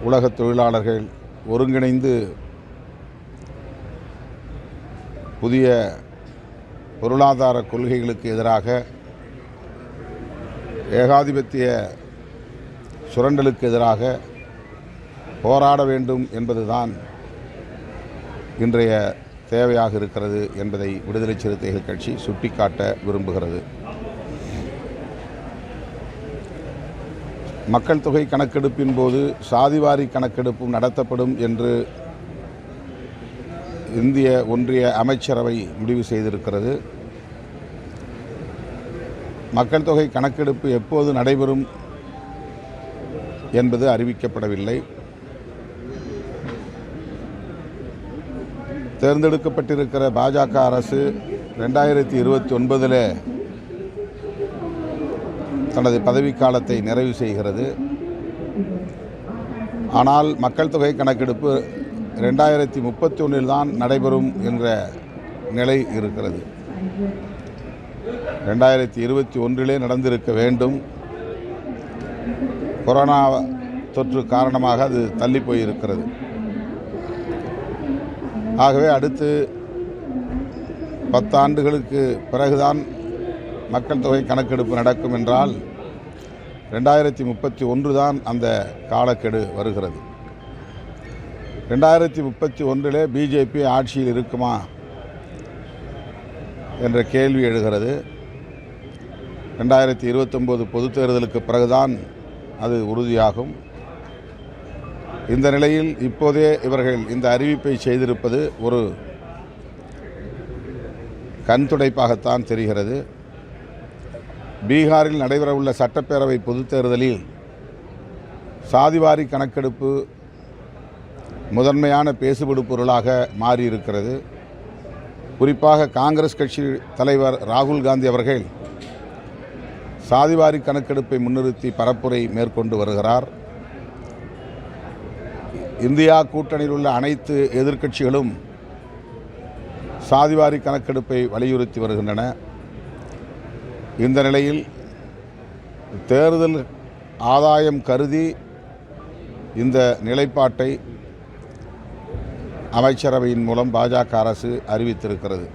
உலக தொழிலாளர்கள் ஒருங்கிணைந்து புதிய பொருளாதார கொள்கைகளுக்கு எதிராக, ஏகாதிபத்திய சுரண்டலுக்கு எதிராக போராட வேண்டும் என்பதுதான் இன்றைய தேவையாக இருக்கிறது என்பதை விடுதலை சிறுத்தைகள் கட்சி சுட்டிக்காட்ட விரும்புகிறது. மக்கள் தொகை கணக்கெடுப்பின் போது சாதிவாரி கணக்கெடுப்பும் நடத்தப்படும் என்று இந்திய ஒன்றிய அமைச்சரவை முடிவு செய்திருக்கிறது. மக்கள் தொகை கணக்கெடுப்பு எப்போது நடைபெறும் என்பது அறிவிக்கப்படவில்லை. தேர்ந்தெடுக்கப்பட்டிருக்கிற பாஜக அரசு 2029 தனது பதவிக்காலத்தை நிறைவு செய்கிறது. ஆனால் மக்கள் தொகை கணக்கெடுப்பு 2031 தான் நடைபெறும் என்ற நிலை இருக்கிறது. 2021 நடந்திருக்க வேண்டும். கொரோனா தொற்று காரணமாக அது தள்ளி போயிருக்கிறது. ஆகவே அடுத்து 10 ஆண்டுகளுக்கு பிறகுதான் மக்கள் தொகை கணக்கெடுப்பு நடக்கும் என்றால் 2031 தான் அந்த காலக்கெடு வருகிறது. 2031 பிஜேபி ஆட்சியில் இருக்குமா என்ற கேள்வி எழுகிறது. 2029 பொதுத் தேர்தலுக்கு பிறகுதான் அது உறுதியாகும். இந்த நிலையில் இப்போதே இவர்கள் இந்த அறிவிப்பை செய்திருப்பது ஒரு கண்துடைப்பாகத்தான் தெரிகிறது. பீகாரில் நடைபெறவுள்ள சட்டப்பேரவை பொதுத் தேர்தலில் சாதிவாரி கணக்கெடுப்பு முதன்மையான பேசுபடு பொருளாக மாறியிருக்கிறது. குறிப்பாக காங்கிரஸ் கட்சி தலைவர் ராகுல் காந்தி அவர்கள் சாதிவாரி கணக்கெடுப்பை முன்னிறுத்தி பரப்புரை மேற்கொண்டு வருகிறார். இந்தியா கூட்டணியில் உள்ள அனைத்து எதிர்க்கட்சிகளும் சாதிவாரி கணக்கெடுப்பை வலியுறுத்தி வருகின்றன. இந்த நிலையில் தேர்தல் ஆதாயம் கருதி இந்த நிலைப்பாட்டை அமைச்சரவையின் மூலம் பாஜக அரசு அறிவித்திருக்கிறது.